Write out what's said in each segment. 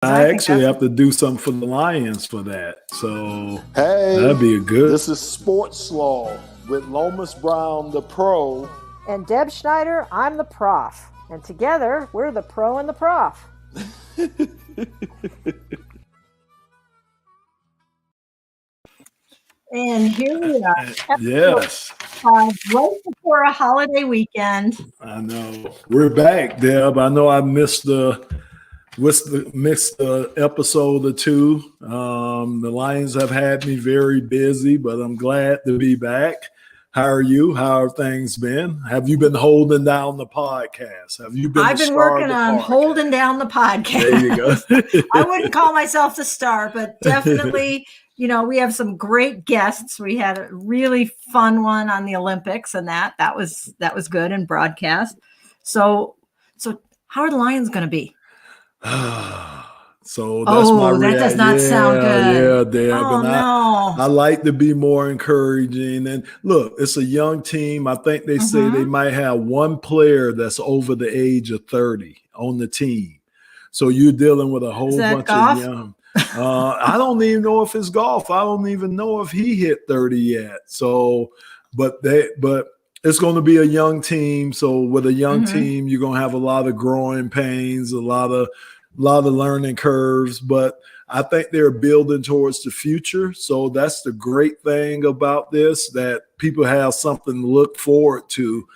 I actually have to do something for the Lions for that. So that'd be a good. This is SportsSlaw with Lomas Brown, the pro. And Deb Schneider, I'm the prof. And together, we're the pro and the prof. And here we are. Yes. Right before a holiday weekend. I know. We're back, Deb. I know I missed the episode or two. The Lions have had me very busy, but I'm glad to be back. How are you? How have things been? Have you been holding down the podcast? Have you been? I've been working on holding down the podcast. There you go. I wouldn't call myself the star, but definitely, we have some great guests. We had a really fun one on the Olympics, and that was good and broadcast. So how are the Lions going to be? So that's my reaction. That does not sound good. Yeah, Deb. Oh, no. I like to be more encouraging. And look, it's a young team. I think they say they might have one player that's over the age of 30 on the team. So you're dealing with a whole bunch golf? of young. I don't even know if it's golf. I don't even know if he hit 30 yet. So, but it's going to be a young team. So with a young team, you're going to have a lot of growing pains, a lot of learning curves, but I think they're building towards the future. So that's the great thing about this, that people have something to look forward to.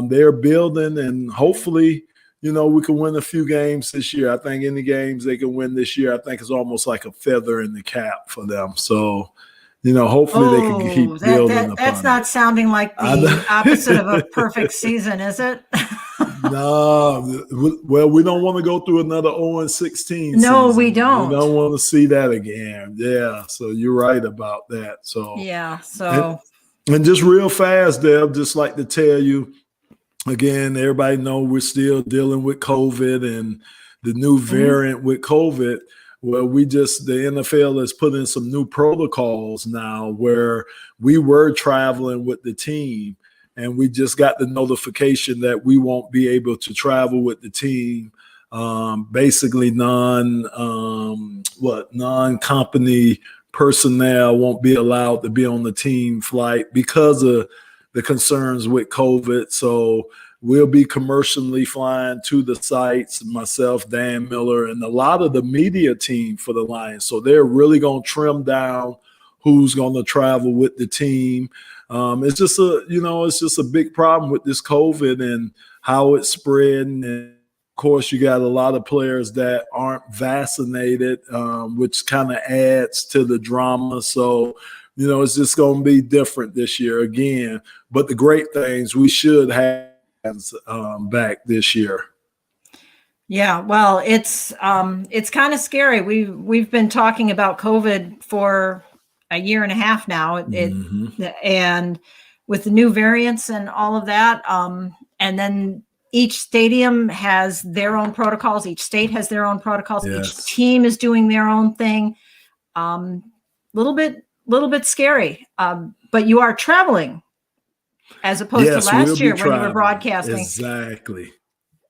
They're building, and hopefully, we can win a few games this year. I think any games they can win this year, I think is almost like a feather in the cap for them. So, hopefully they can keep building. That's not sounding like the opposite of a perfect season, is it? No, well, we don't want to go through another 0-16 No, season. we don't. We don't want to see that again. Yeah, so you're right about that. So yeah, so and just real fast, Deb, just like to tell you again, everybody know we're still dealing with COVID and the new variant with COVID. Well, the NFL has put in some new protocols now where we were traveling with the team, and we just got the notification that we won't be able to travel with the team. Basically, non-company personnel won't be allowed to be on the team flight because of the concerns with COVID. So we'll be commercially flying to the sites, myself, Dan Miller, and a lot of the media team for the Lions. So they're really going to trim down who's going to travel with the team. It's just a big problem with this COVID and how it's spreading. And of course, you got a lot of players that aren't vaccinated, which kind of adds to the drama. So, it's just going to be different this year again. But the great things we should have back this year. Yeah, well, it's kind of scary. We've been talking about COVID for a year and a half now, and with the new variants and all of that, and then each stadium has their own protocols. Each state has their own protocols. Yes. Each team is doing their own thing. Little bit scary, but you are traveling as opposed to last year when you were broadcasting. Exactly.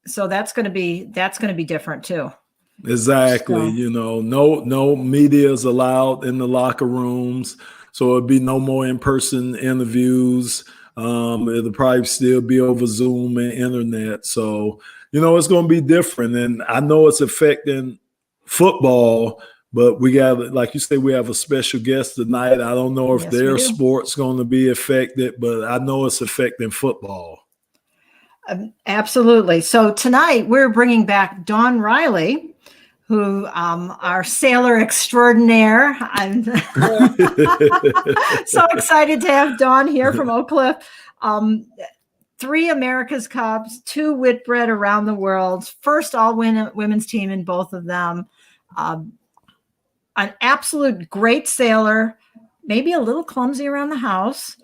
So that's going to be different too. Exactly. So, no media is allowed in the locker rooms. So it'll be no more in-person interviews. It'll probably still be over Zoom and internet. So, it's going to be different. And I know it's affecting football, but we got, like you say, we have a special guest tonight. I don't know if their sport's going to be affected, but I know it's affecting football. Absolutely. So tonight we're bringing back Dawn Riley, who our sailor extraordinaire. I'm so excited to have Dawn here from Oakcliff. 3 America's Cups, 2 Whitbread around the world, first all women's team in both of them. An absolute great sailor, maybe a little clumsy around the house.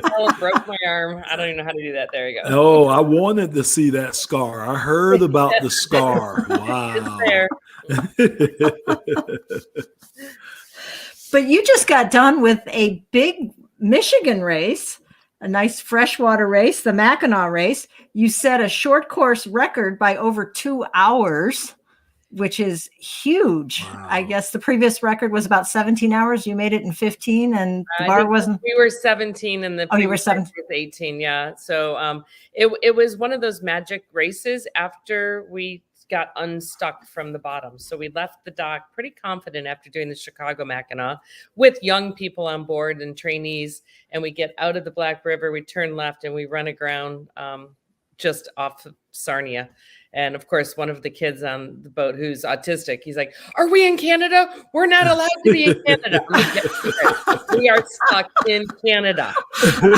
Oh, broke my arm. I don't even know how to do that. There you go. Oh, I wanted to see that scar. I heard about the scar. Wow. It's there. But you just got done with a big Michigan race, a nice freshwater race, the Mackinac race. You set a short course record by over 2 hours. which is huge. Wow. I guess the previous record was about 17 hours. You made it in 15, and the bar wasn't. We were 17, and the you were previous 17. record was 18. Yeah. So it was one of those magic races after we got unstuck from the bottom. So we left the dock pretty confident after doing the Chicago Mackinac with young people on board and trainees. And we get out of the Black River, we turn left, and we run aground just off of Sarnia. And of course, one of the kids on the boat who's autistic, he's like, "Are we in Canada? We're not allowed to be in Canada." I'm like, "Yes, we are stuck in Canada." So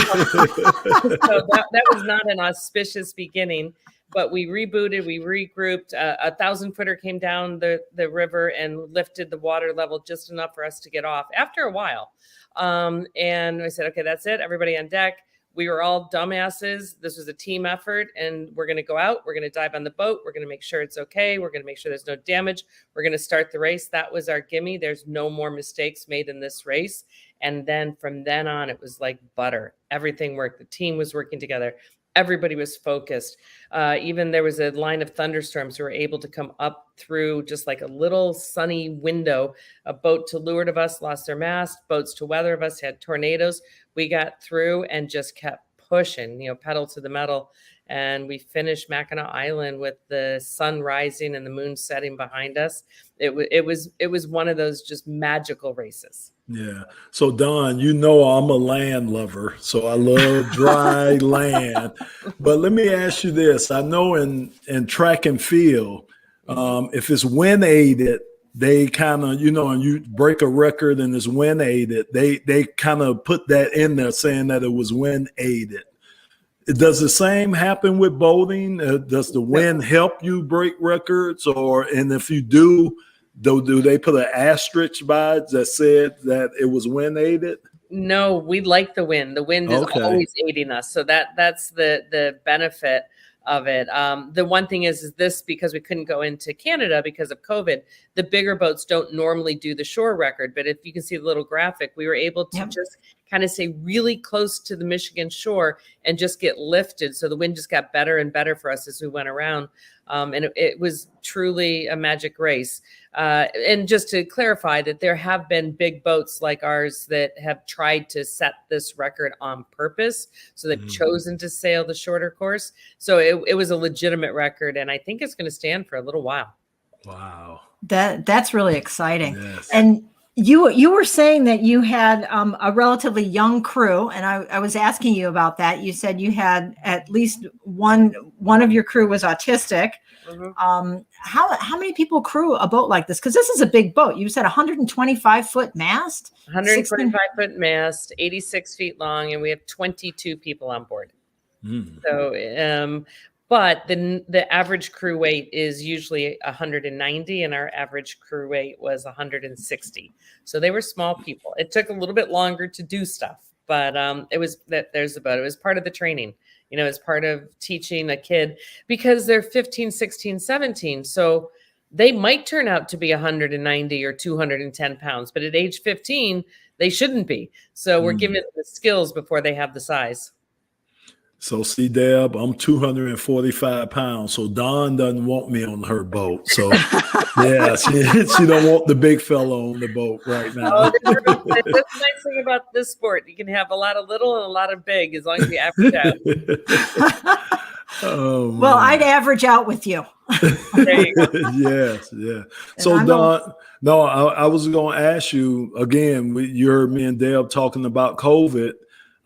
that was not an auspicious beginning, but we rebooted, we regrouped. A 1,000-footer came down the river and lifted the water level just enough for us to get off after a while. And I said, "Okay, that's it. Everybody on deck." We were all dumbasses. This was a team effort, and we're going to go out. We're going to dive on the boat. We're going to make sure it's okay. We're going to make sure there's no damage. We're going to start the race. That was our gimme. There's no more mistakes made in this race. And then from then on, it was like butter. Everything worked. The team was working together. Everybody was focused. Even there was a line of thunderstorms. We were able to come up through just like a little sunny window. A boat to leeward of us lost their mast. Boats to weather of us had tornadoes. We got through and just kept pushing, pedal to the metal. And we finished Mackinac Island with the sun rising and the moon setting behind us. It was one of those just magical races. Yeah. So Don, I'm a land lover, so I love dry land. But let me ask you this. I know in track and field, if it's wind aided, they kind of, and you break a record and it's wind aided, they kind of put that in there saying that it was wind aided. Does the same happen with boating? Does the wind help you break records? And if you do they put an asterisk by it that said that it was wind aided? No, we like the wind. The wind is always aiding us. So that's the benefit of it. The one thing is this, because we couldn't go into Canada because of COVID, the bigger boats don't normally do the shore record. But if you can see the little graphic, we were able to just kind of stay really close to the Michigan shore and just get lifted. So the wind just got better and better for us as we went around. And it was truly a magic race. And just to clarify that there have been big boats like ours that have tried to set this record on purpose. So they've chosen to sail the shorter course. So it was a legitimate record. And I think it's going to stand for a little while. Wow. That's really exciting. Yes. And you were saying that you had a relatively young crew, and I was asking you about that. You said you had at least one of your crew was autistic. Mm-hmm. How many people crew a boat like this? Because this is a big boat. You said 125-foot mast, 125-foot mast, 86 feet long, and we have 22 people on board. So, but the average crew weight is usually 190, and our average crew weight was 160. So they were small people. It took a little bit longer to do stuff, but there's the boat. It was part of the training. As part of teaching a kid, because they're 15, 16, 17. So they might turn out to be 190 or 210 pounds, but at age 15, they shouldn't be. So we're giving them the skills before they have the size. So see, Deb, I'm 245 pounds. So Dawn doesn't want me on her boat. So yeah, she don't want the big fella on the boat right now. That's the nice thing about this sport. You can have a lot of little and a lot of big as long as you average out. Well, I'd average out with you. There you go. Yes, yeah. So Dawn, I was going to ask you again. You heard me and Deb talking about COVID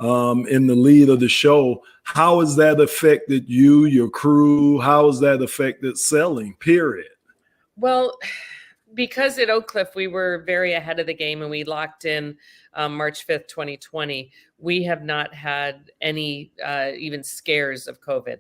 in the lead of the show. How has that affected you, your crew? How has that affected sailing, period? Well, because at Oakcliff, we were very ahead of the game and we locked in March 5th, 2020. We have not had any even scares of COVID.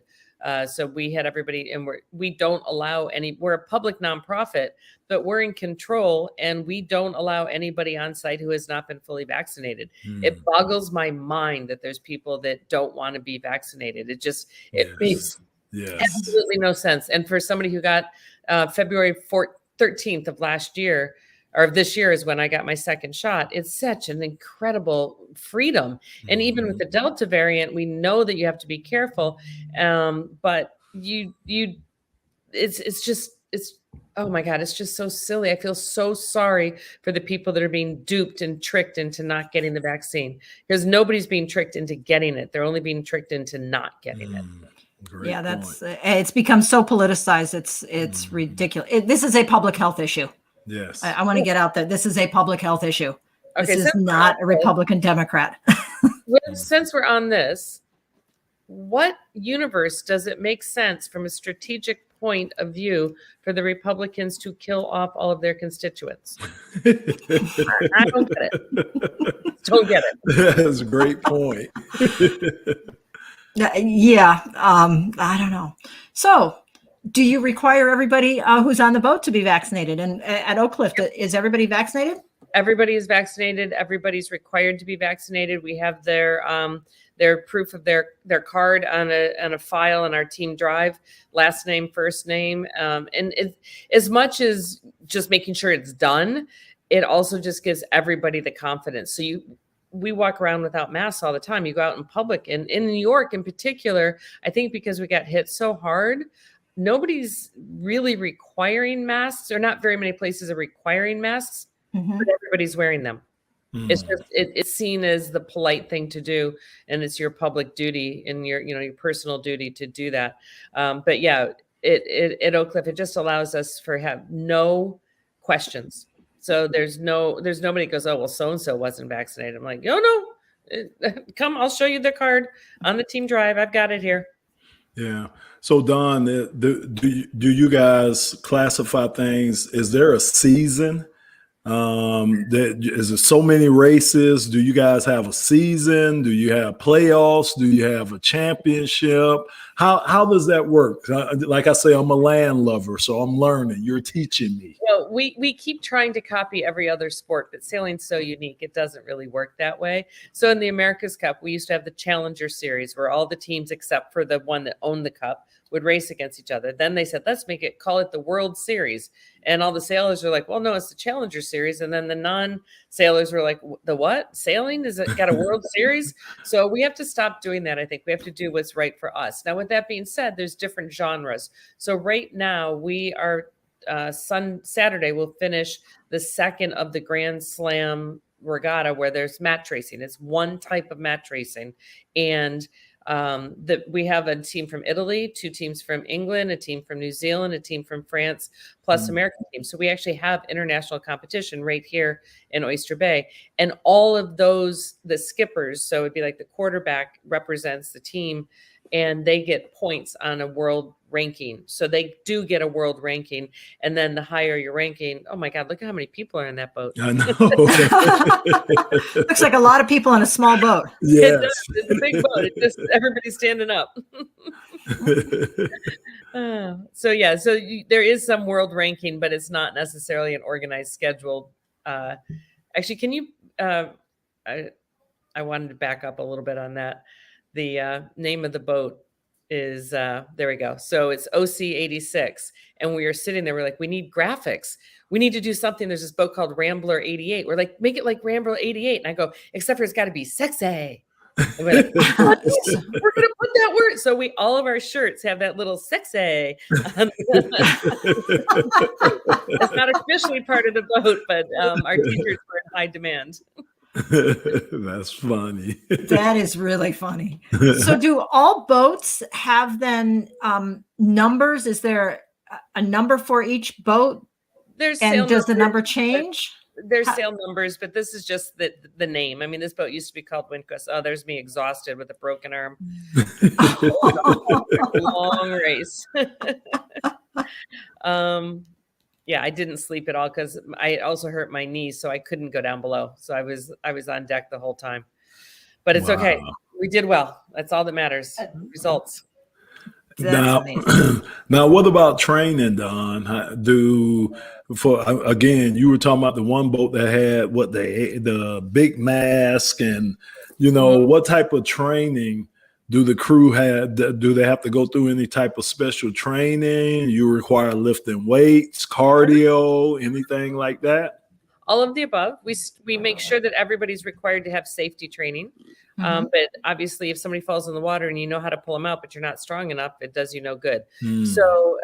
So we had everybody, and we don't allow we're a public nonprofit, but we're in control, and we don't allow anybody on site who has not been fully vaccinated. It boggles my mind that there's people that don't want to be vaccinated. It makes absolutely no sense. And for somebody who got February 13th of last year, or of this year is when I got my second shot. It's such an incredible freedom. And even with the Delta variant, we know that you have to be careful. But it's Oh my God, it's just so silly. I feel so sorry for the people that are being duped and tricked into not getting the vaccine, because nobody's being tricked into getting it. They're only being tricked into not getting it. Great Yeah, point. that's it's become so politicized. It's ridiculous. This is a public health issue. Yes. I want to get out there. This is a public health issue. This Okay, is since we're not on a Republican Democrat. Since we're on this, what universe does it make sense from a strategic point of view for the Republicans to kill off all of their constituents? I don't get it. Don't get it. That's a great point. Yeah, I don't know. So, do you require everybody who's on the boat to be vaccinated? And at Oakcliff, is everybody vaccinated? Everybody is vaccinated. Everybody's required to be vaccinated. We have their proof of their card on a file in our team drive, last name, first name, and as much as just making sure it's done, it also just gives everybody the confidence. So we walk around without masks all the time. You go out in public, and in New York in particular, I think because we got hit so hard, nobody's really requiring masks, or not very many places are requiring masks, but everybody's wearing them. It's just it's seen as the polite thing to do, and it's your public duty and your personal duty to do that. But yeah, it at Oakcliff, it just allows us for have no questions. So there's nobody that goes, oh well, so and so wasn't vaccinated. I'm like, oh no, come, I'll show you the card on the team drive. I've got it here. Yeah. So Don, do you guys classify things? Is there a season? Is there so many races? Do you guys have a season? Do you have playoffs? Do you have a championship? How does that work? Like I say, I'm a land lover, so I'm learning. You're teaching me. Well, we keep trying to copy every other sport, but sailing's so unique, it doesn't really work that way. So in the America's Cup, we used to have the Challenger Series, where all the teams except for the one that owned the cup would race against each other. Then they said, let's call it the World Series. And all the sailors are like, well, no, it's the Challenger Series. And then the non-sailors were like, the what? Sailing? Is it got a World Series? So we have to stop doing that. I think we have to do what's right for us. Now, with that being said, there's different genres. So right now we are Saturday, we'll finish the second of the Grand Slam regatta, where there's match racing. It's one type of match racing. And we have a team from Italy, 2 teams from England, a team from New Zealand, a team from France, plus American teams. So we actually have international competition right here in Oyster Bay. And all of those, the skippers, so it'd be like the quarterback represents the team, and they get points on a world ranking. So they do get a world ranking. And then the higher your ranking, oh my God, look at how many people are in that boat. I know. Looks like a lot of people in a small boat. Yes. It does. It's a big boat. It's just everybody's standing up. So there is some world ranking, but it's not necessarily an organized schedule. Actually, can you, I wanted to back up a little bit on that. The name of the boat is, there we go. So it's OC 86. And we were sitting there, we're like, we need graphics. We need to do something. There's this boat called Rambler 88. We're like, make it like Rambler 88. And I go, except for it's got to be sexy. And we're like, we're going to put that word. So all of our shirts have that little sexy. It's not officially part of the boat, but our t-shirts were in high demand. That's funny. That is really funny. So do all boats have then numbers? Is there a number for each boat? There's and does the number numbers, change? There's sail numbers, but this is just the name. I mean, this boat used to be called Windquest. Oh, there's me exhausted with a broken arm. Long race. Yeah, I didn't sleep at all because I also hurt my knees, so I couldn't go down below. So I was on deck the whole time. But it's okay. We did well. That's all that matters. Results. Now, what about training, Don? Again, you were talking about the one boat that had the big mask, and what type of training do the crew have? Do they have to go through any type of special training? You require lifting weights, cardio, anything like that? All of the above. We make sure that everybody's required to have safety training. But obviously, if somebody falls in the water and you know how to pull them out, but you're not strong enough, it does you no good. So,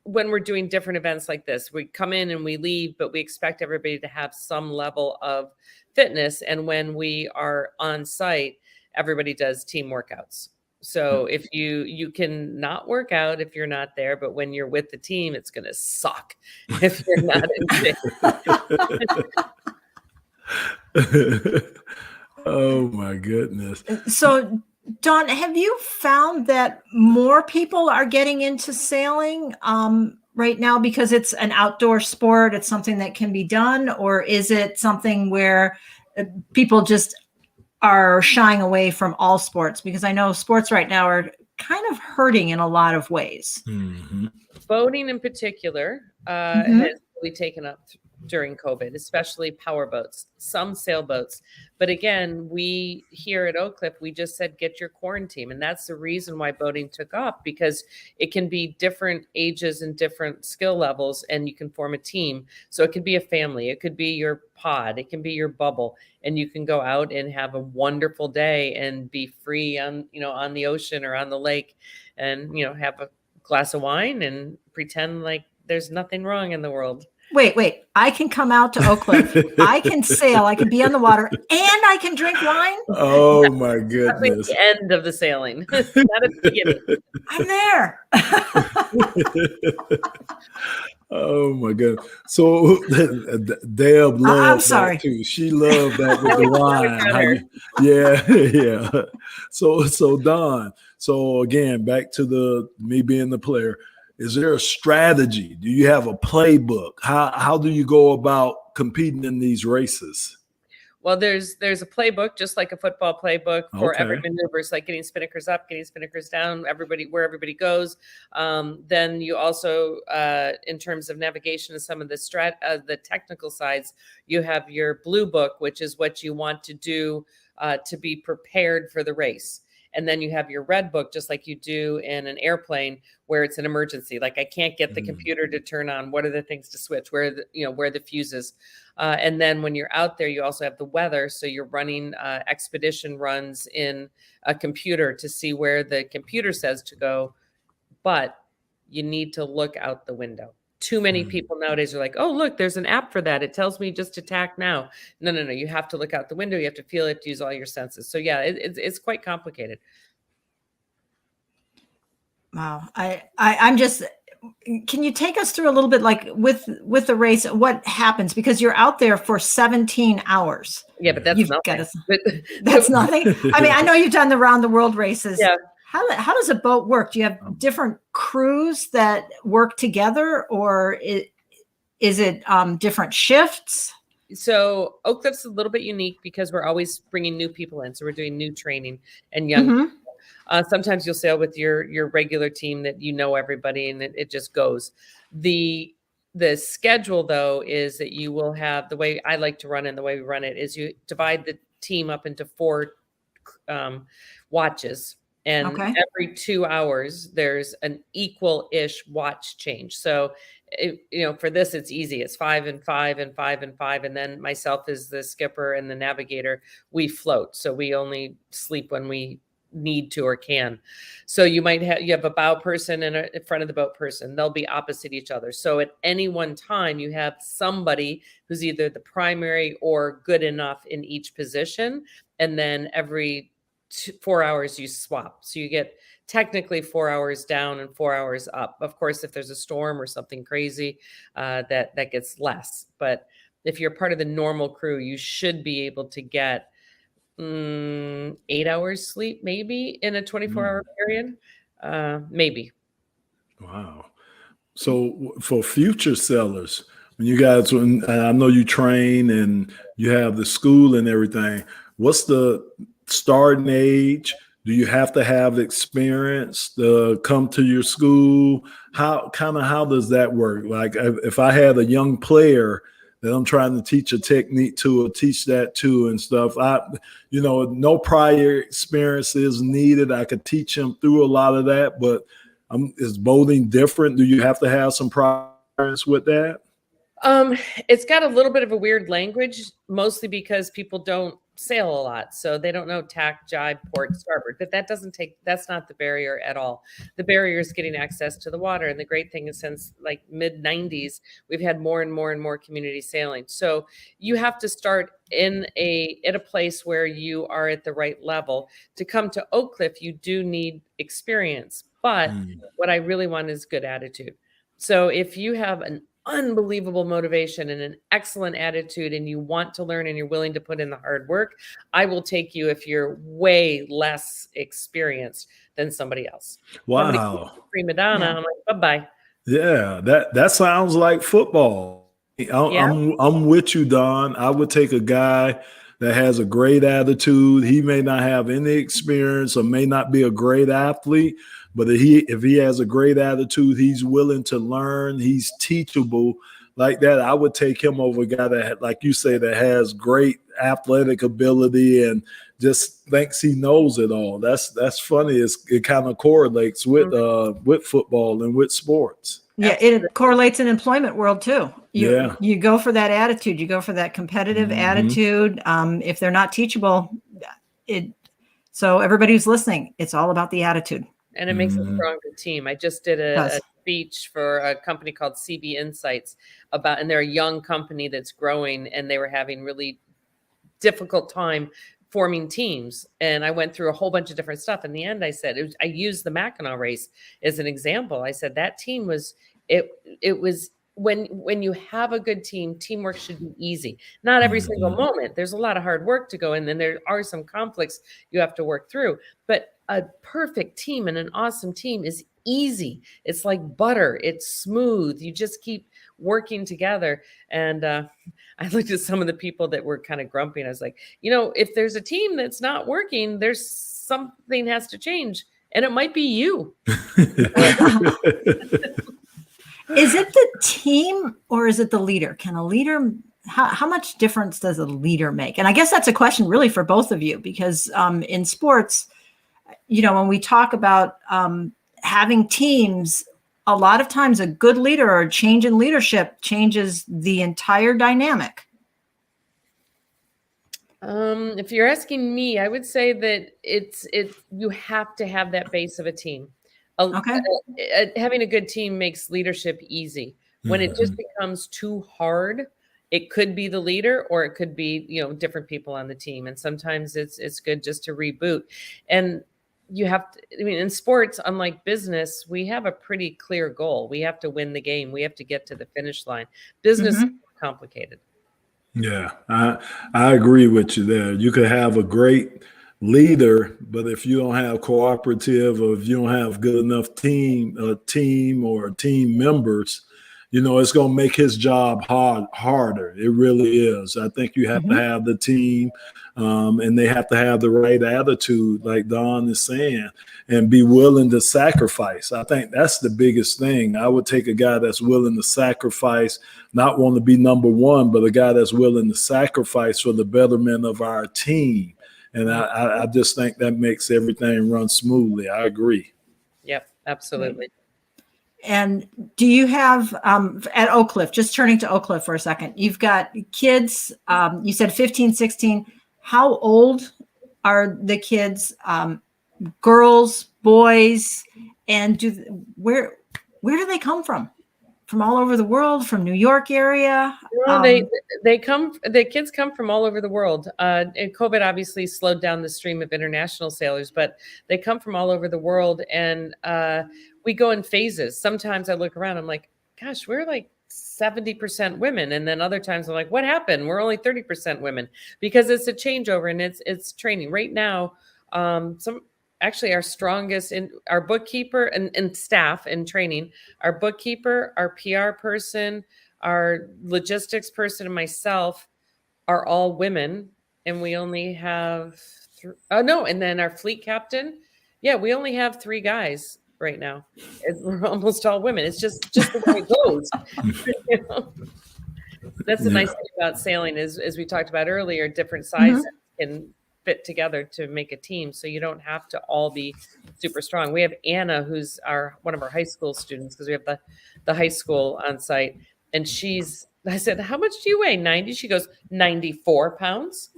when we're doing different events like this, we come in and we leave, but we expect everybody to have some level of fitness. And when we are on site, everybody does team workouts. So if you can not work out if you're not there, but when you're with the team, it's going to suck if you're not in shape. Oh my goodness. So, Dawn, have you found that more people are getting into sailing right now because it's an outdoor sport? It's something that can be done, or is it something where people just are shying away from all sports? Because I know sports right now are kind of hurting in a lot of ways. Mm-hmm. Boating in particular has really taken up during COVID, especially power boats, some sailboats. But again, we here at Oakcliff, we just said, get your quarantine. And that's the reason why boating took off, because it can be different ages and different skill levels, and you can form a team. So it could be a family, it could be your pod, it can be your bubble, and you can go out and have a wonderful day and be free on, on the ocean or on the lake, and, have a glass of wine and pretend like there's nothing wrong in the world. Wait. I can come out to Oakcliff. I can sail. I can be on the water, and I can drink wine. Oh my goodness. That's the end of the sailing. Not at the beginning. I'm there. Oh my God. So Deb loved I'm sorry. that too. She loved that with the wine. Yeah. So Don, so again, back to me being the player. Is there a strategy? Do you have a playbook? How do you go about competing in these races? Well, there's a playbook, just like a football playbook for every maneuver. It's like getting spinnakers up, getting spinnakers down, where everybody goes. Then you also, in terms of navigation and some of the technical sides, you have your blue book, which is what you want to do to be prepared for the race. And then you have your red book, just like you do in an airplane, where it's an emergency. Like, I can't get the computer to turn on. What are the things to switch? Where are the fuses? And then when you're out there, you also have the weather. So you're running expedition runs in a computer to see where the computer says to go. But you need to look out the window. Too many people nowadays are like, oh, look, there's an app for that. It tells me just to tack now. No. You have to look out the window. You have to feel it, use all your senses. So yeah, it's quite complicated. Wow. I'm just, can you take us through a little bit, like with the race, what happens? Because you're out there for 17 hours. Yeah, but that's nothing. That's nothing. I mean, I know you've done the round the world races. Yeah. How does a boat work? Do you have different crews that work together, or is it different shifts? So Oakcliff's a little bit unique because we're always bringing new people in. So we're doing new training and young people. Sometimes you'll sail with your regular team that everybody, and it just goes. The schedule, though, is that you will have, the way I like to run it and the way we run it is you divide the team up into 4 watches. And every 2 hours, there's an equal-ish watch change. So, for this, it's easy. It's 5 and 5 and 5 and 5. And then myself as the skipper and the navigator, we float. So we only sleep when we need to or can. So you have a bow person and in front of the boat person. They'll be opposite each other. So at any one time, you have somebody who's either the primary or good enough in each position. And then every 4 hours you swap. So you get technically 4 hours down and 4 hours up. Of course, if there's a storm or something crazy, that gets less. But if you're part of the normal crew, you should be able to get 8 hours sleep, maybe in a 24-hour period, maybe. Wow. So for future sailors, when you guys, I know you train and you have the school and everything, what's the starting age? Do you have to have experience to come to your school? How does that work? Like, if I had a young player that I'm trying to teach a technique to, or teach that to and stuff, no prior experience is needed. I could teach him through a lot of that, but is boating different? Do you have to have some prior experience with that? It's got a little bit of a weird language, mostly because people don't sail a lot. So they don't know tack, jibe, port, starboard, but that's not the barrier at all. The barrier is getting access to the water. And the great thing is since like mid 90s, we've had more and more and more community sailing. So you have to start at a place where you are at the right level. To come to Oakcliff, you do need experience, but what I really want is good attitude. So if you have an unbelievable motivation and an excellent attitude and you want to learn and you're willing to put in the hard work, I will take you if you're way less experienced than somebody else. Wow. Prima donna, I'm like, bye-bye. Yeah, that sounds like football. I'm with you, Don. I would take a guy that has a great attitude. He may not have any experience or may not be a great athlete, but if he has a great attitude, he's willing to learn, he's teachable like that. I would take him over a guy that, like you say, that has great athletic ability and just thinks he knows it all. That's funny. It kind of correlates with football and with sports. Yeah, it correlates in employment world too. You go for that attitude. You go for that competitive attitude. If they're not teachable, so everybody who's listening, it's all about the attitude. And it makes a stronger team. I just did a speech for a company called CB Insights and they're a young company that's growing, and they were having really difficult time forming teams. And I went through a whole bunch of different stuff. In the end, I said, I used the Mackinac race as an example. I said that team was, it was when you have a good team, teamwork should be easy. Not every single moment. There's a lot of hard work to go in, and there are some conflicts you have to work through. But a perfect team and an awesome team is easy. It's like butter. It's smooth. You just keep working together. And I looked at some of the people that were kind of grumpy, and I was like, if there's a team that's not working, there's something has to change, and it might be you. Is it the team or is it the leader? Can a leader, how much difference does a leader make? And I guess that's a question really for both of you, because in sports, when we talk about having teams, a lot of times a good leader or a change in leadership changes the entire dynamic. If you're asking me, I would say that you have to have that base of a team. Having a good team makes leadership easy. When it just becomes too hard, it could be the leader or it could be, different people on the team. And sometimes it's good just to reboot. And you have to, in sports, unlike business, we have a pretty clear goal. We have to win the game. We have to get to the finish line. Business is complicated. Yeah, I agree with you there. You could have a great leader, but if you don't have cooperative, or if you don't have good enough team or team members, it's going to make his job harder. It really is. I think you have to have the team, and they have to have the right attitude, like Don is saying, and be willing to sacrifice. I think that's the biggest thing. I would take a guy that's willing to sacrifice, not want to be number one, but a guy that's willing to sacrifice for the betterment of our team. And I just think that makes everything run smoothly. I agree. Yep, absolutely. And do you have at Oakcliff, just turning to Oakcliff for a second, you've got kids, you said 15, 16. How old are the kids? Girls, boys, and where do they come from? From all over the world, from New York area? The kids come from all over the world. And COVID obviously slowed down the stream of international sailors, but they come from all over the world. And we go in phases. Sometimes I look around, I'm like, gosh, we're like 70% women. And then other times I'm like, what happened? We're only 30% women, because it's a changeover and it's training right now. Actually, our strongest in our bookkeeper and staff and training, our bookkeeper, our PR person, our logistics person, and myself are all women. And we only have and then our fleet captain. Yeah, we only have 3 guys right now. We're almost all women. It's just the way it goes. That's the nice thing about sailing is, as we talked about earlier, different sizes can fit together to make a team, so you don't have to all be super strong. We have Anna, who's one of our high school students, because we have the high school on site, and she's I said, how much do you weigh? 90? She goes, 94 pounds.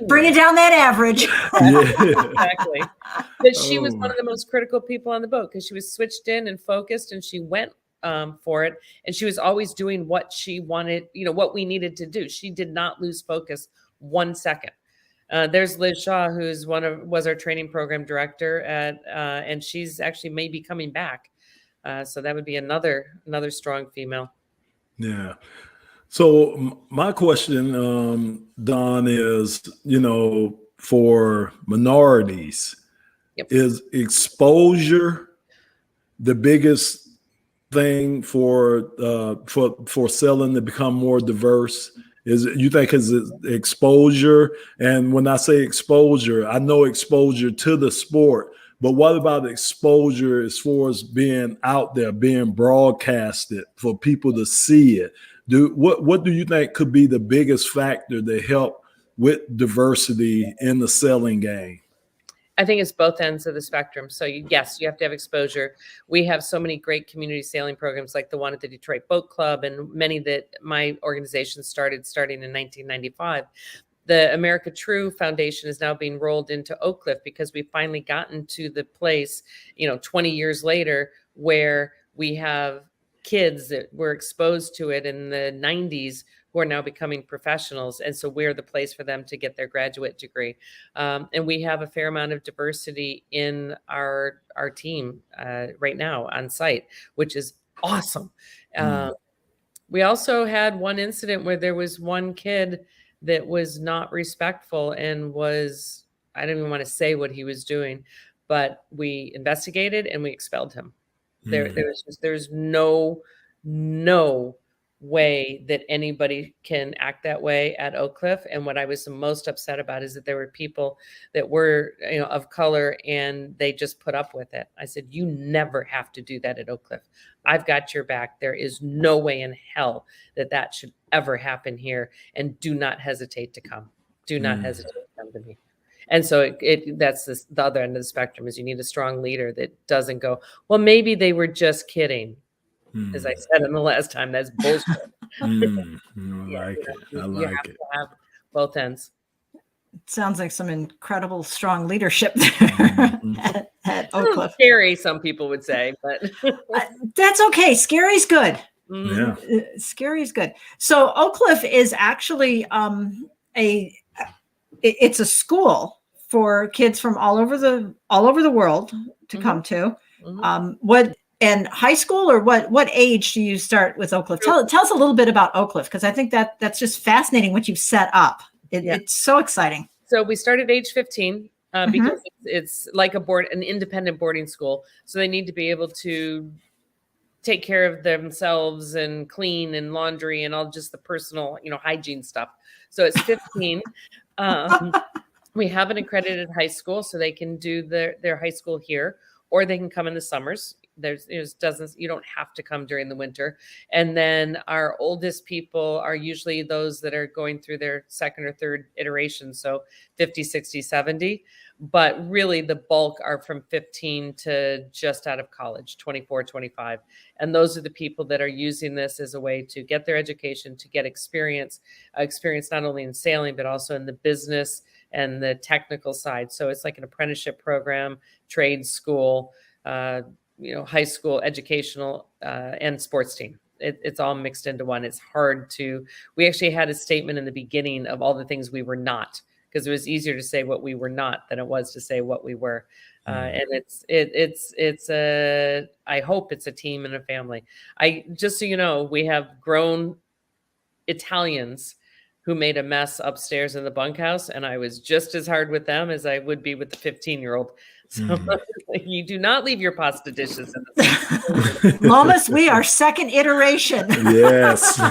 Bringing down that average. Exactly. But she was Oh. one of the most critical people on the boat because she was switched in and focused, and she went for it. And she was always doing what she wanted, what we needed to do. She did not lose focus 1 second. There's Liz Shaw, who's was our training program director and she's actually maybe coming back. So that would be another strong female. Yeah. So my question, Don, is, for minorities, Yep. is exposure the biggest thing for sailing to become more diverse? Is it exposure? And when I say exposure, I know exposure to the sport, but what about exposure as far as being out there, being broadcasted for people to see it? What do you think could be the biggest factor to help with diversity in the sailing game? I think it's both ends of the spectrum. So yes, you have to have exposure. We have so many great community sailing programs like the one at the Detroit Boat Club and many that my organization starting in 1995. The America True Foundation is now being rolled into Oakcliff because we've finally gotten to the place, 20 years later, where we have kids that were exposed to it in the 90s who are now becoming professionals. And so we're the place for them to get their graduate degree. And we have a fair amount of diversity in our team right now on site, which is awesome. We also had one incident where there was one kid that was not respectful and I don't even want to say what he was doing, but we investigated and we expelled him. There's no way that anybody can act that way at Oakcliff. And what I was the most upset about is that there were people that were, of color, and they just put up with it. I said, you never have to do that at Oakcliff. I've got your back. There is no way in hell that should ever happen here. And do not hesitate to come. Do not hesitate to come to me. And so that's the other end of the spectrum is you need a strong leader that doesn't go, well, maybe they were just kidding. As I said in the last time, that's bullshit. I like it. You have to have both ends. It sounds like some incredible strong leadership there at Oakcliff. Scary, some people would say, but that's okay. Scary's good. Yeah. Scary is good. So Oakcliff is actually it's a school for kids from all over the world to come to. And high school, or what age do you start with Oakcliff? Tell us a little bit about Oakcliff, because I think that's just fascinating what you've set up. It's so exciting. So we started age 15 because it's like an independent boarding school. So they need to be able to take care of themselves and clean and laundry and all just the personal, hygiene stuff. So it's 15. We have an accredited high school, so they can do their high school here, or they can come in the summers. You don't have to come during the winter. And then our oldest people are usually those that are going through their second or third iteration. So 50, 60, 70, but really the bulk are from 15 to just out of college, 24, 25. And those are the people that are using this as a way to get their education, to get experience not only in sailing, but also in the business and the technical side. So it's like an apprenticeship program, trade school, high school, educational, and sports team. It's all mixed into one. It's hard we actually had a statement in the beginning of all the things we were not, because it was easier to say what we were not than it was to say what we were. And I hope it's a team and a family. Just so you know, we have grown Italians who made a mess upstairs in the bunkhouse, and I was just as hard with them as I would be with the 15-year-old. So you do not leave your pasta dishes in the Lomas, we are second iteration. Yes.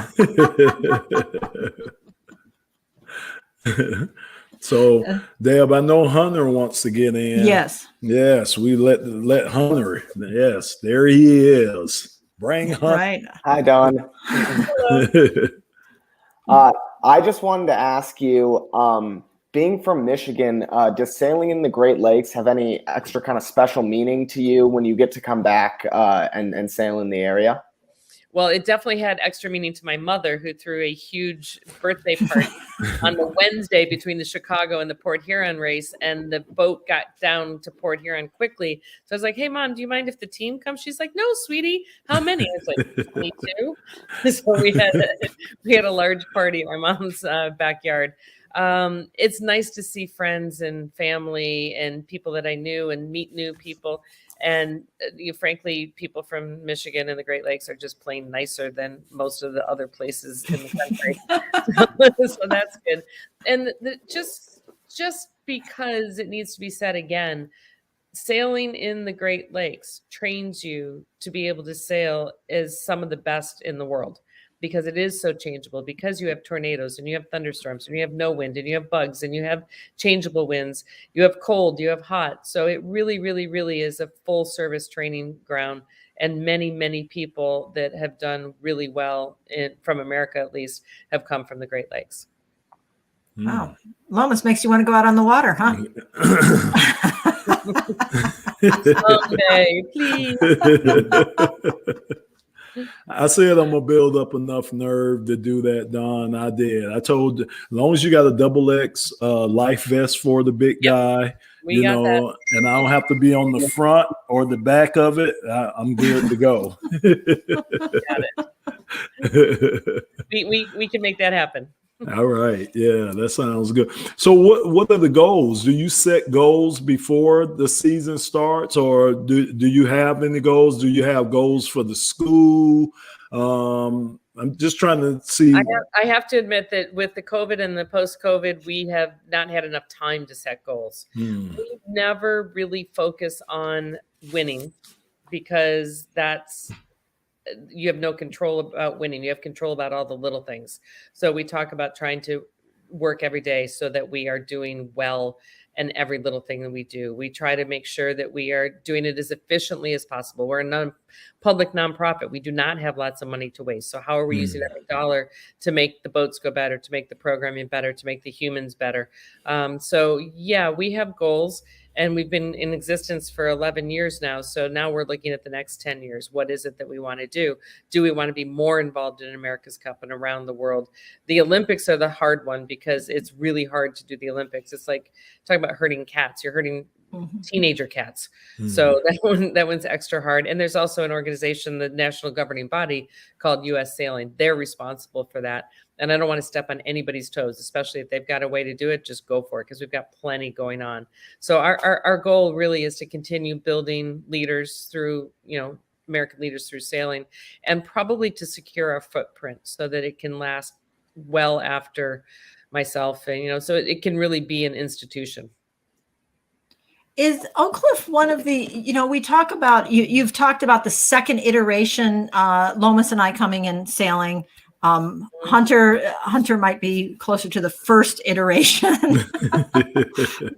So, Deb, I know Hunter wants to get in. Yes. Yes, we let Hunter. Yes, there he is. Bring Hunter. Right. Hi, Don. I just wanted to ask you, being from Michigan, does sailing in the Great Lakes have any extra kind of special meaning to you when you get to come back and sail in the area? Well, it definitely had extra meaning to my mother, who threw a huge birthday party on the Wednesday between the Chicago and the Port Huron race, and the boat got down to Port Huron quickly. So I was like, "Hey, Mom, do you mind if the team comes?" She's like, "No, sweetie. How many?" I was like, "22." So we had a large party in my mom's backyard. It's nice to see friends and family and people that I knew and meet new people. And frankly, people from Michigan and the Great Lakes are just plain nicer than most of the other places in the country. So that's good. And just because it needs to be said again, sailing in the Great Lakes trains you to be able to sail as some of the best in the world, because it is so changeable, because you have tornadoes and you have thunderstorms and you have no wind and you have bugs and you have changeable winds, you have cold, you have hot. So it really, really, really is a full service training ground. And many, many people that have done really well from America, at least, have come from the Great Lakes. Wow. Lomas makes you want to go out on the water, huh? Someday, please. I said I'm gonna build up enough nerve to do that, Don. I did. I told, as long as you got a XX life vest for the big guy, We got that. and I don't have to be on the front or the back of it, I'm good to go. Got it. We can make that happen. All right. Yeah, that sounds good. So what are the goals? Do you set goals before the season starts, or do you have any goals? Do you have goals for the school? I'm just trying to see. I have to admit that with the COVID and the post-COVID, we have not had enough time to set goals. We never really focus on winning, because you have no control about winning. You have control about all the little things. So we talk about trying to work every day so that we are doing well in every little thing that we do. We try to make sure that we are doing it as efficiently as possible. We're a public nonprofit. We do not have lots of money to waste. So how are we using every dollar to make the boats go better, to make the programming better, to make the humans better? So yeah, we have goals. And we've been in existence for 11 years now. So now we're looking at the next 10 years. What is it that we want to do? Do we want to be more involved in America's Cup and around the world? The Olympics are the hard one, because it's really hard to do the Olympics. It's like talking about herding cats. You're herding teenager cats. So that one's extra hard. And there's also an organization, the national governing body, called U.S. Sailing. They're responsible for that. And I don't want to step on anybody's toes, especially if they've got a way to do it, just go for it, because we've got plenty going on. So our goal really is to continue building leaders through, American leaders through sailing, and probably to secure our footprint so that it can last well after myself. And, so it can really be an institution. Is Oakcliff one of the, we talk about, you've talked about the second iteration, Lomas and I coming and sailing. Hunter might be closer to the first iteration,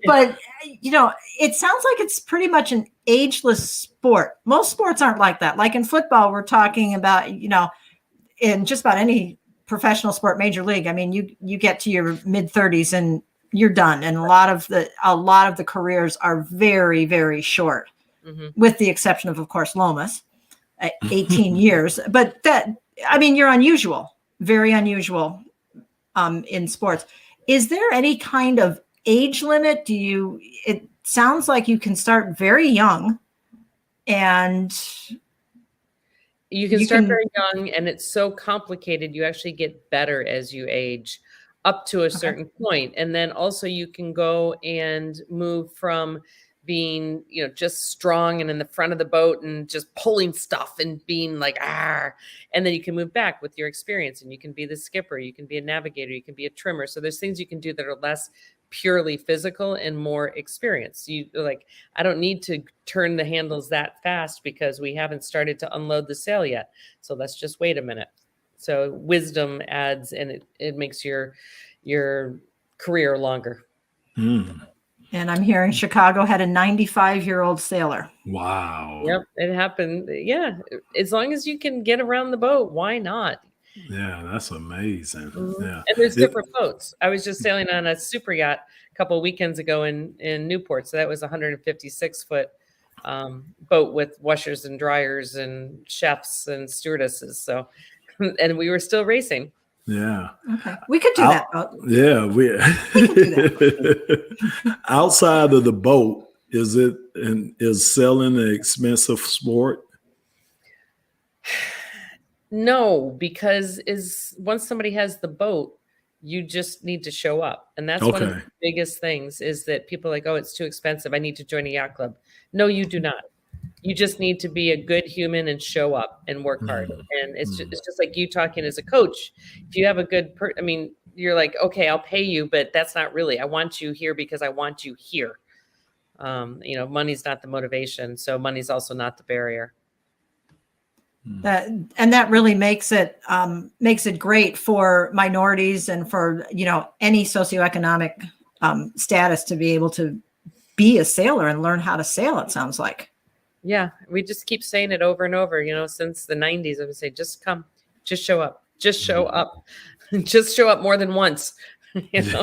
but it sounds like it's pretty much an ageless sport. Most sports aren't like that. Like in football, we're talking about, in just about any professional sport, major league. I mean, you get to your mid 30s and you're done. And a lot of the careers are very, very short, with the exception of course, Lomas, 18 years. But you're unusual. Very unusual in sports. Is there any kind of age limit? It sounds like you can start very young, and you can start very young, and it's so complicated. You actually get better as you age up to a certain point. And then also you can go and move from being, just strong and in the front of the boat and just pulling stuff and being like, and then you can move back with your experience, and you can be the skipper, you can be a navigator, you can be a trimmer. So there's things you can do that are less purely physical and more experience. I don't need to turn the handles that fast because we haven't started to unload the sail yet. So let's just wait a minute. So wisdom adds, and it makes your career longer. And I'm hearing Chicago had a 95-year-old sailor. Wow. Yep, it happened. Yeah, as long as you can get around the boat, why not? Yeah, that's amazing. Yeah, and there's different boats. I was just sailing on a super yacht a couple of weekends ago in Newport, so that was 156 foot boat with washers and dryers and chefs and stewardesses. So, and we were still racing. Yeah. Okay. We could do that. Yeah. We can do that. Outside of the boat, is sailing an expensive sport? No, because once somebody has the boat, you just need to show up. And that's one of the biggest things is that people are like, oh, it's too expensive. I need to join a yacht club. No, you do not. You just need to be a good human and show up and work hard. And it's just like you talking as a coach. If you have a good you're like, okay, I'll pay you, but that's not really, I want you here because I want you here. Money's not the motivation. So money's also not the barrier. That really makes it great for minorities and for, any socioeconomic status to be able to be a sailor and learn how to sail, it sounds like. Yeah, we just keep saying it over and over, since the 90s. I would say, just come, just show up, just show up, just show up more than once. It's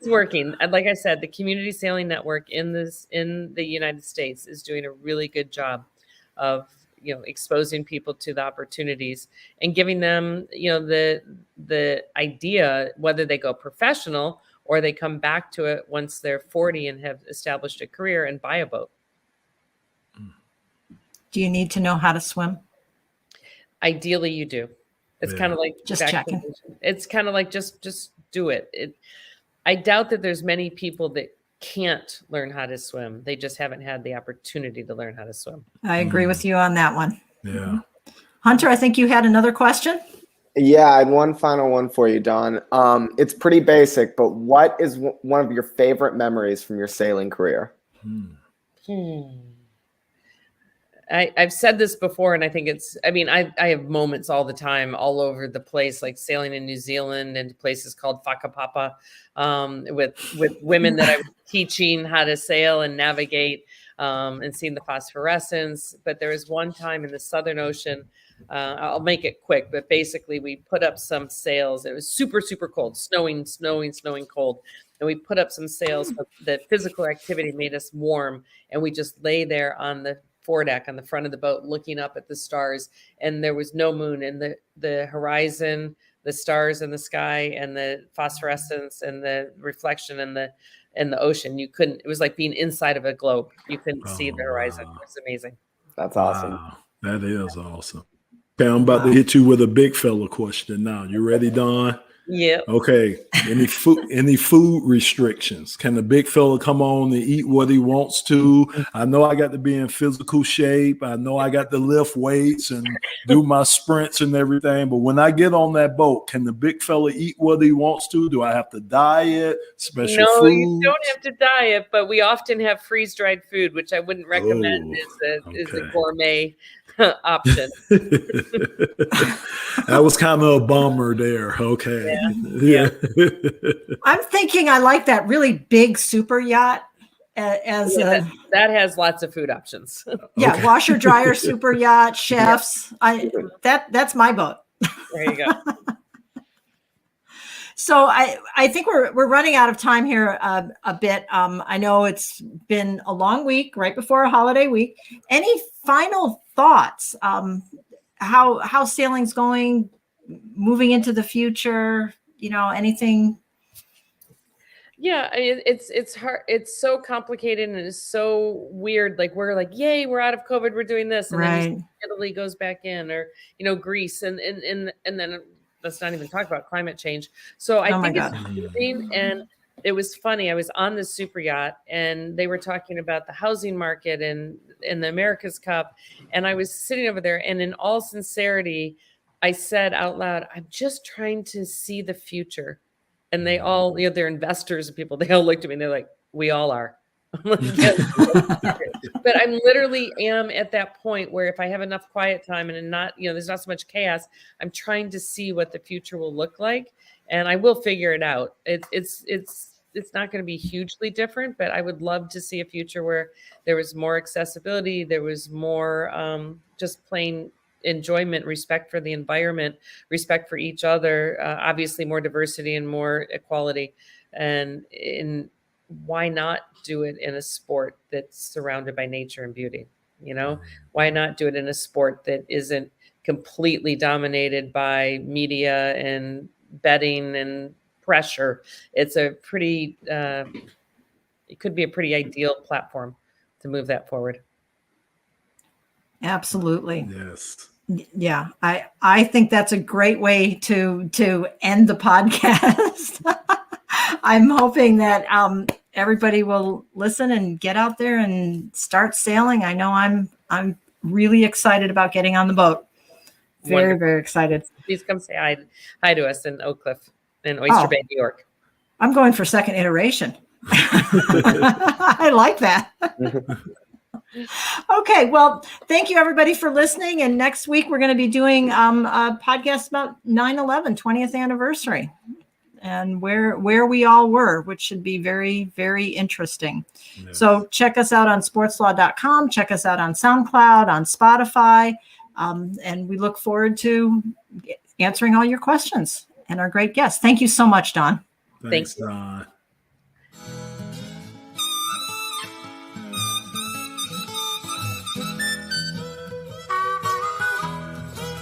working. And like I said, the Community Sailing Network in the United States is doing a really good job of exposing people to the opportunities and giving them the idea, whether they go professional or they come back to it once they're 40 and have established a career and buy a boat. Do you need to know how to swim? Ideally you do. It's kind of like just checking. It's kind of like just do it. I doubt that there's many people that can't learn how to swim. They just haven't had the opportunity to learn how to swim. I agree with you on that one. Yeah. Hunter, I think you had another question. Yeah, I had one final one for you, Dawn. It's pretty basic, but what is one of your favorite memories from your sailing career? I've said this before, and I think I have moments all the time, all over the place, like sailing in New Zealand and places called Whakapapa, with women that I was teaching how to sail and navigate, and seeing the phosphorescence. But there was one time in the Southern Ocean, I'll make it quick, but basically we put up some sails. It was super, super cold, snowing cold. And we put up some sails, but the physical activity made us warm. And we just lay there on the foredeck on the front of the boat, looking up at the stars, and there was no moon, and the horizon, the stars in the sky, and the phosphorescence and the reflection in the ocean. It was like being inside of a globe. You couldn't see the horizon. It was amazing. That's awesome. Wow. That is awesome. Okay, I'm about to hit you with a big fella question now. You ready, Dawn? Yeah. Okay. Any food restrictions? Can the big fella come on and eat what he wants to? I know I got to be in physical shape. I know I got to lift weights and do my sprints and everything. But when I get on that boat, can the big fella eat what he wants to? Do I have to diet? Special No, food? you don't have to diet, but we often have freeze-dried food, which I wouldn't recommend is a gourmet option. That was kind of a bummer there. Okay. Yeah. I'm thinking I like that really big super yacht that has lots of food options. Yeah, Okay. washer dryer super yacht, chefs. That's my boat. There you go. So I think we're running out of time here a bit. I know it's been a long week, right before a holiday week. Any final thoughts? How sailing's going, moving into the future? Anything? Yeah, it's hard. It's so complicated and it's so weird. Like we're like, yay, we're out of COVID. We're doing this, and then Italy goes back in, or Greece, and then let's not even talk about climate change. So I think it's amazing. And it was funny. I was on the super yacht and they were talking about the housing market and in the America's Cup. And I was sitting over there, and in all sincerity, I said out loud, I'm just trying to see the future. And they all, they're investors and people, they all looked at me and they're like, we all are. I'm like, yes. But I literally am at that point where if I have enough quiet time and not, there's not so much chaos, I'm trying to see what the future will look like, and I will figure it out. It's not going to be hugely different, but I would love to see a future where there was more accessibility, there was more just plain enjoyment, respect for the environment, respect for each other, obviously more diversity and more equality. And why not do it in a sport that's surrounded by nature and beauty? You know, why not do it in a sport that isn't completely dominated by media and betting and pressure? It's a pretty, it could be a pretty ideal platform to move that forward. Absolutely. Yes. Yeah, I think that's a great way to end the podcast. I'm hoping that everybody will listen and get out there and start sailing. I know I'm really excited about getting on the boat. Very, very excited. Please come say hi to us in Oakcliff in Oyster Bay, New York. I'm going for second iteration. I like that. Okay, well, thank you everybody for listening. And next week we're going to be doing a podcast about 9/11 20th anniversary and where we all were, which should be very, very interesting. Yes. So check us out on SportsSlaw.com. Check us out on SoundCloud, on Spotify, and we look forward to answering all your questions and our great guests. Thank you so much, Don. Thanks, Don.